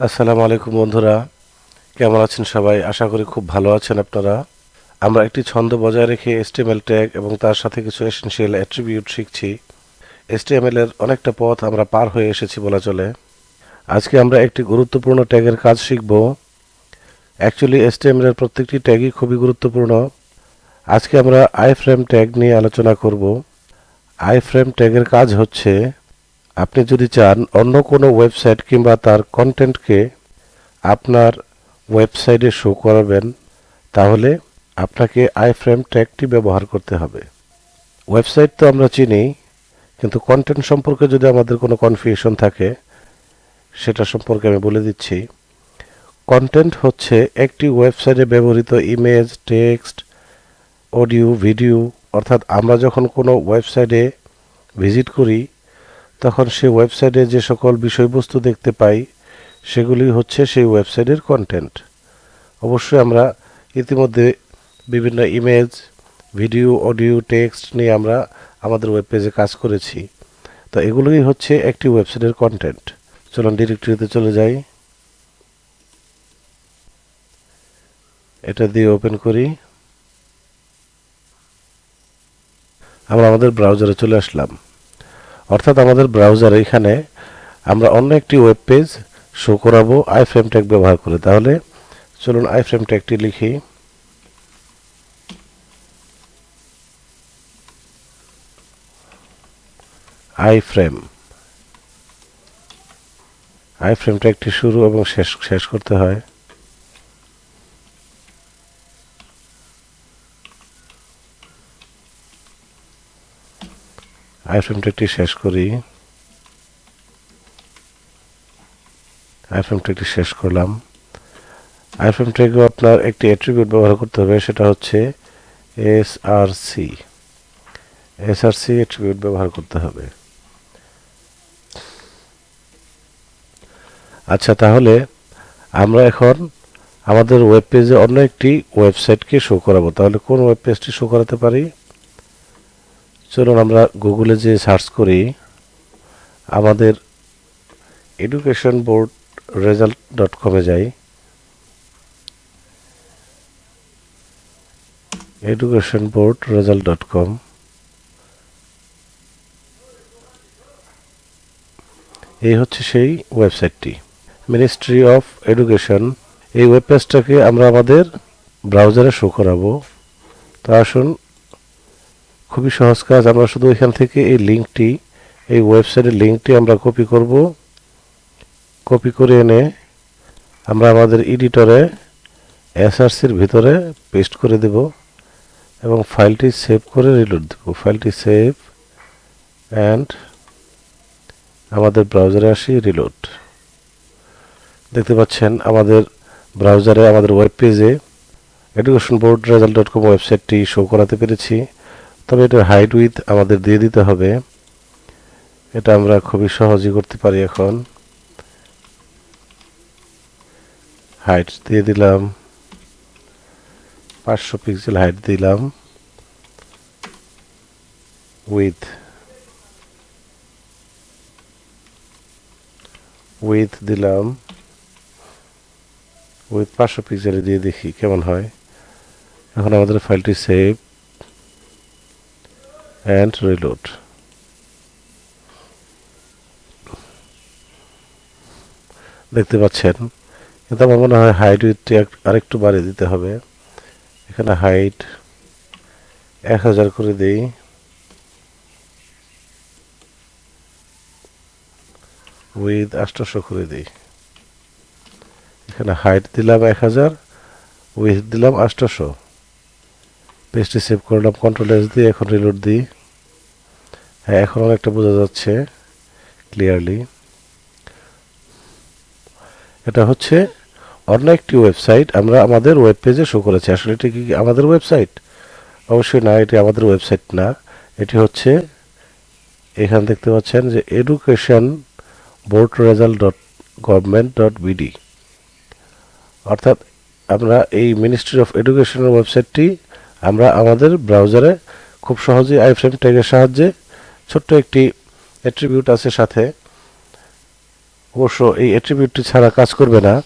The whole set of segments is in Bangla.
আসসালামু আলাইকুম বন্ধুরা, কেমন আছেন সবাই? আশা করি খুব ভালো আছেন আপনারা। আমরা একটি ছন্দ বজায় রেখে HTML ট্যাগ এবং তার সাথে কিছু এসেনশিয়াল অ্যাট্রিবিউট শিখছি। HTML এর অনেকটা পথ আমরা পার হয়ে এসেছি বলা চলে। আজকে আমরা একটি গুরুত্বপূর্ণ ট্যাগের কাজ শিখব। অ্যাকচুয়ালি HTML এর প্রত্যেকটি ট্যাগই খুবই গুরুত্বপূর্ণ। আজকে আমরা আইফ্রেম ট্যাগ নিয়ে আলোচনা করব। আইফ্রেম ট্যাগের কাজ হচ্ছে, আপনি যদি চান অন্য কোনো ওয়েবসাইট কিংবা তার কন্টেন্টকে আপনার ওয়েবসাইটে শো করাবেন, তাহলে আপনাকে আইফ্রেম ট্যাগটি ব্যবহার করতে হবে। ওয়েবসাইট তো আমরা চিনি, কিন্তু কন্টেন্ট সম্পর্কে যদি আমাদের কোনো কনফিউশন থাকে, সেটা সম্পর্কে আমি বলে দিচ্ছি। কন্টেন্ট হচ্ছে একটি ওয়েবসাইটে ব্যবহৃত ইমেজ, টেক্সট, অডিও, ভিডিও। অর্থাৎ আমরা যখন কোনো ওয়েবসাইটে ভিজিট করি, তখন সেই ওয়েবসাইটে যে সকল বিষয়বস্তু দেখতে পাই, সেগুলি হচ্ছে সেই ওয়েবসাইটের কন্টেন্ট। অবশ্যই আমরা ইতিমধ্যে বিভিন্ন ইমেজ, ভিডিও, অডিও, টেক্সট নিয়ে আমরা আমাদের ওয়েব পেজে কাজ করেছি। তো এগুলোই হচ্ছে একটি ওয়েবসাইটের কন্টেন্ট। চলুন ডিরেক্টরিতে চলে যাই। এটা দিয়ে ওপেন করি। আমরা আমাদের ব্রাউজারে চলে আসলাম। অর্থাৎ আমাদের ব্রাউজারে এখানে আমরা অন্য একটি ওয়েব পেজ শো করাবো আইফ্রেম ট্যাগ ব্যবহার করে। তাহলে চলুন আইফ্রেম ট্যাগটি লিখি। আইফ্রেম আইফ্রেম ট্যাগটি শুরু এবং শেষ করতে হয়। আইফ্রেম ট্যাগটি শেষ করি। আইফ্রেম ট্যাগটি শেষ করলাম। আইফ্রেম ট্যাগেও আপনার একটি অ্যাট্রিবিউট ব্যবহার করতে হবে, সেটা হচ্ছে এসআরসি। এসআরসি অ্যাট্রিবিউট ব্যবহার করতে হবে। আচ্ছা, তাহলে আমরা এখন আমাদের ওয়েব পেজে অন্য একটি ওয়েবসাইটকে শো করাবো। তাহলে কোন ওয়েব পেজটি শো করাতে পারি? চলুন আমরা গুগলে যে সার্চ করি, আমাদের এডুকেশন বোর্ড রেজাল্ট .com-এ যাই। এডুকেশন বোর্ড রেজাল্ট .com, এই হচ্ছে সেই ওয়েবসাইটটি, মিনিস্ট্রি অফ এডুকেশন। এই ওয়েব পেজটাকে আমরা আমাদের ব্রাউজারে শো করাবো। তা আসুন, খুবই সহজ কাজ। আমরা শুধু এখান থেকে এই ওয়েবসাইটের লিঙ্কটি আমরা কপি করব। কপি করে এনে আমরা আমাদের এডিটরে এসআরসির ভিতরে পেস্ট করে দেব এবং ফাইলটি সেভ করে রিলোড দেব। ফাইলটি সেভ অ্যান্ড আমাদের ব্রাউজারে আসি, রিলোড। দেখতে পাচ্ছেন আমাদের ব্রাউজারে আমাদের ওয়েব পেজে এডুকেশন বোর্ড রেজাল্ট .com ওয়েবসাইটটি শো করাতে পেরেছি। তবে এটার হাইট উইথ আমাদের দিয়ে দিতে হবে। এটা আমরা খুবই সহজেই করতে পারি। এখন হাইট দিয়ে দিলাম, 500 পিক্সেল হাইট দিলাম। উইথ দিলাম, উইথ 500 পিক্সেলে দিয়ে দেখি কেমন হয়। এখন আমাদের ফাইলটি সেভ অ্যান্ড রিলোড। দেখতে পাচ্ছেন, কিন্তু আমার মনে হয় হাইট উইথটি আরেকটু বাড়িয়ে দিতে হবে। এখানে হাইট 1000 করে দিই, উইথ 800 করে দিই। এখানে হাইট দিলাম 1000, উইথ দিলাম 800। পেজটি সেভ করলাম কন্ট্রোল-S দিয়ে। এখন রিলোড দিই। হ্যাঁ, এখন অনেকটা বোঝা যাচ্ছে ক্লিয়ারলি। এটা হচ্ছে অন্য একটি ওয়েবসাইট আমরা আমাদের ওয়েব পেজে শো করেছি। আসলে এটি কি আমাদের ওয়েবসাইট? অবশ্যই না, এটি আমাদের ওয়েবসাইট না। এটি হচ্ছে, এখানে দেখতে পাচ্ছেন যে এডুকেশন বোর্ড রেজাল্ট .gov.bd। অর্থাৎ আমরা এই মিনিস্ট্রি অফ এডুকেশনের ওয়েবসাইটটি আমরা আমাদের ব্রাউজারে খুব সহজেই আইফ্রেম ট্যাগের সাহায্যে, ছোট্ট একটি অ্যাট্রিবিউট আছে সাথে, অবশ্য এই অ্যাট্রিবিউটটি ছাড়া কাজ করবে না।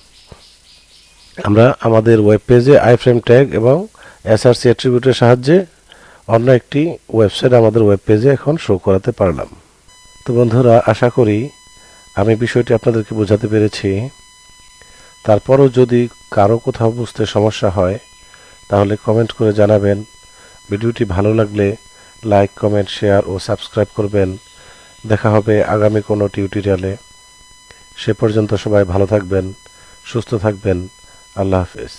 আমরা আমাদের ওয়েব পেজে আইফ্রেম ট্যাগ এবং এসআরসি অ্যাট্রিবিউটের সাহায্যে অন্য একটি ওয়েবসাইট আমাদের ওয়েব পেজে এখন শো করাতে পারলাম। তো বন্ধুরা, আশা করি আমি বিষয়টি আপনাদেরকে বোঝাতে পেরেছি। তারপরও যদি কারো কোথাও বুঝতে সমস্যা হয় তাহলে কমেন্ট করে জানাবেন। ভিডিওটি ভালো লাগলে লাইক, কমেন্ট, শেয়ার ও সাবস্ক্রাইব করবেন। দেখা হবে আগামী কোনো টিউটোরিয়ালে। সে পর্যন্ত সবাই ভালো থাকবেন, সুস্থ থাকবেন। আল্লাহ হাফেজ।